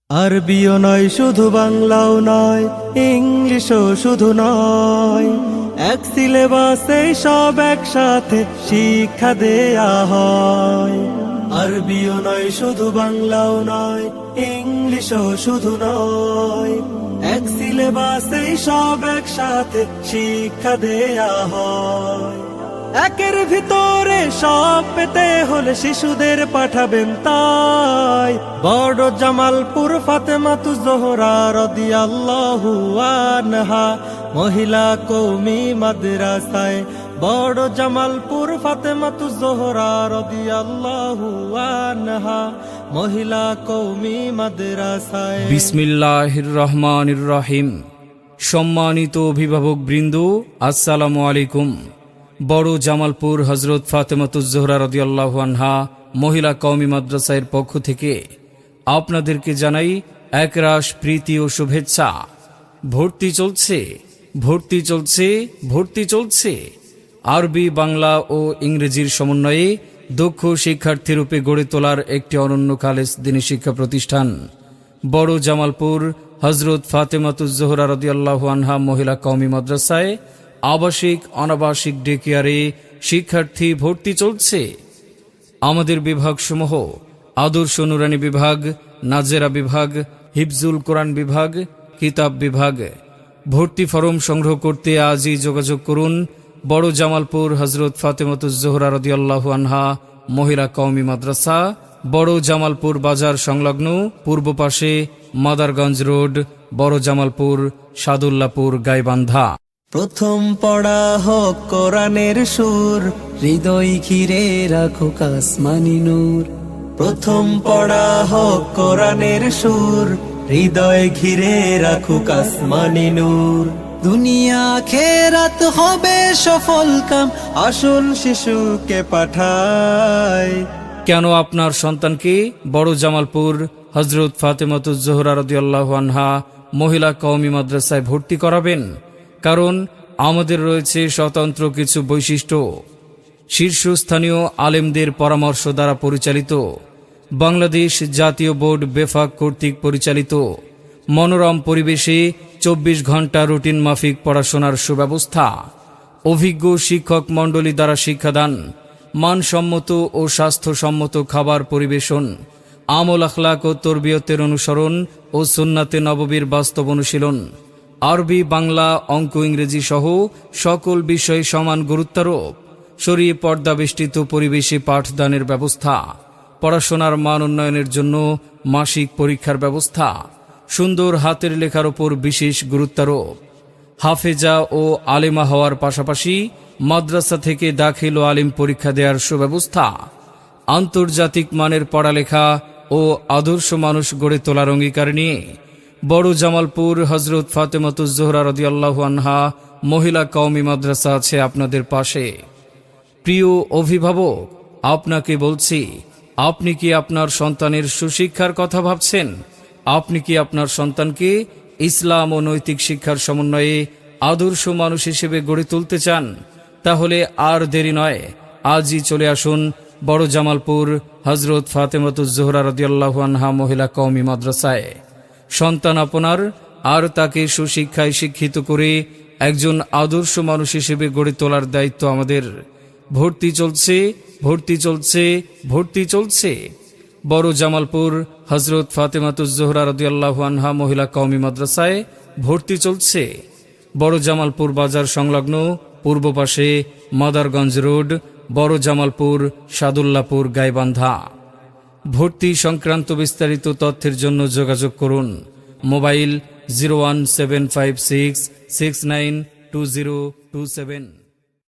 RBO নয় শুধু বাংলাও নয়, ইংলিশও শুধু নয়, এক সিলেবাসে সব একসাথে শিক্ষা দেয়া হয়। আরবিও নয় শুধু বাংলাও নয়, ইংলিশও শুধু নয়, এক সিলেবাসে সব একসাথে শিক্ষা দেয়া হয়। একের ভিতরে সব পেতে হলে শিশুদের পাঠাবেন তাই বড় জামালপুর ফাতেমাতুজ জোহরা রাদিয়াল্লাহু আনহা মহিলা কওমি মাদ্রাসায়। বড় জামালপুর ফাতেমাতুজ জোহরা রাদিয়াল্লাহু আনহা মহিলা কওমি মাদ্রাসায়। বিসমিল্লাহির রহমানির রহিম। সম্মানিত অভিভাবক বৃন্দ, আসসালামু আলাইকুম। বড় জামালপুর হযরত ফাতেমাতুজ জোহরা রাদিয়াল্লাহু আনহা মহিলা কওমি মাদ্রাসার পক্ষ থেকে আপনাদেরকে জানাই একরাশ প্রীতি ও শুভেচ্ছা। ভর্তি চলছে, ভর্তি চলছে, ভর্তি চলছে। আরবি, বাংলা ও ইংরেজির সমন্বয়ে দক্ষ শিক্ষার্থীরূপে গড়ে তোলার একটি অনন্য খালেস দ্বীনী শিক্ষা প্রতিষ্ঠান বড় জামালপুর হযরত ফাতেমাতুজ জোহরা রাদিয়াল্লাহু আনহা মহিলা কওমি মাদ্রাসায় আবাসিক অনাবাসিক ডে কেয়ারে শিক্ষার্থী ভর্তি চলছে। আমাদের বিভাগসমূহ আদর্শ নুরানী বিভাগ, নাজেরা বিভাগ, হিফজুল কোরআন বিভাগ, কিতাব বিভাগ। ভর্তি ফরম সংগ্রহ করতে আজই যোগাযোগ করুন বড় জামালপুর হযরত ফাতেমাতুজ জোহরা রাদিয়াল্লাহু আনহা মহিলা কওমি মাদ্রাসা, বড় জামালপুর বাজার সংলগ্ন পূর্ব পাশে মাদারগঞ্জ রোড, বড় জামালপুর, সাদুল্লাপুর, গাইবান্ধা। প্রথম পড়া হোক কোরআনের সুর, হৃদয় ঘিরে রাখুক আসমানি নূর। প্রথম পড়া হোক কোরআনের সুর, হৃদয় ঘিরে রাখুক আসমানি নূর। দুনিয়া আখিরাত হবে সফল কাম, আসুন শিশুকে পাঠাই। কেন আপনার সন্তানকে বড় জামালপুর হযরত ফাতেমাতুজ জোহরা রাদিয়াল্লাহু আনহা মহিলা কওমি মাদ্রাসায় ভর্তি করাবেন? কারণ আমাদের রয়েছে স্বতন্ত্র কিছু বৈশিষ্ট্য। শীর্ষস্থানীয় আলেমদের পরামর্শ দ্বারা পরিচালিত, বাংলাদেশ জাতীয় বোর্ড বেফাক কর্তৃক পরিচালিত, মনোরম পরিবেশে 24 ঘন্টা রুটিন মাফিক পড়াশোনার সুব্যবস্থা, অভিজ্ঞ শিক্ষক মণ্ডলী দ্বারা শিক্ষাদান, মানসম্মত ও স্বাস্থ্যসম্মত খাবার পরিবেশন, আমল আখলাক ও তরবিয়তের অনুসরণ ও সুন্নাতে নববীর বাস্তব অনুশীলন, আরবি, বাংলা, অঙ্ক, ইংরেজি সহ সকল বিষয়ে সমান গুরুত্বারোপ, শরীয় পর্দা বেষ্টিত পরিবেশে পাঠদানের ব্যবস্থা, পড়াশোনার মান উন্নয়নের জন্য মাসিক পরীক্ষার ব্যবস্থা, সুন্দর হাতের লেখার ওপর বিশেষ গুরুত্বারোপ, হাফেজা ও আলেমা হওয়ার পাশাপাশি মাদ্রাসা থেকে দাখিল ও আলিম পরীক্ষা দেওয়ার সুব্যবস্থা, আন্তর্জাতিক মানের পড়ালেখা ও আদর্শ মানুষ গড়ে তোলার অঙ্গীকার নিয়ে বড় জামালপুর হযরত ফাতেমাতুজ জোহরা রাদিয়াল্লাহু আনহা মহিলা কওমি মাদ্রাসা আছে আপনাদের পাশে। প্রিয় অভিভাবক, আপনাকে বলছি, আপনি কি আপনার সন্তানের সুশিক্ষার কথা ভাবছেন? আপনি কি আপনার সন্তানকে ইসলাম ও নৈতিক শিক্ষার সমন্বয়ে আদর্শ মানুষ হিসেবে গড়ে তুলতে চান? তাহলে আর দেরি নয়, আজই চলে আসুন বড় জামালপুর হযরত ফাতেমাতুজ জোহরা রাদিয়াল্লাহু আনহা মহিলা কওমি মাদ্রাসায়। সন্তান আপনার, আর তাকে সুশিক্ষায় শিক্ষিত করে একজন আদর্শ মানুষ হিসেবে গড়ে তোলার দায়িত্ব আমাদের। ভর্তি চলছে, ভর্তি চলছে, ভর্তি চলছে। বড় জামালপুর হযরত ফাতেমাতুজ জোহরা রাদিয়াল্লাহু আনহা মহিলা কওমি মাদ্রাসায় ভর্তি চলছে। বড় জামালপুর বাজার সংলগ্ন পূর্ব পাশে মাদারগঞ্জ রোড, বড় জামালপুর, সাদুল্লাপুর, গাইবান্ধা। ভর্তি সংক্রান্ত বিস্তারিত তথ্যের জন্য যোগাযোগ করুন মোবাইল 01756692027।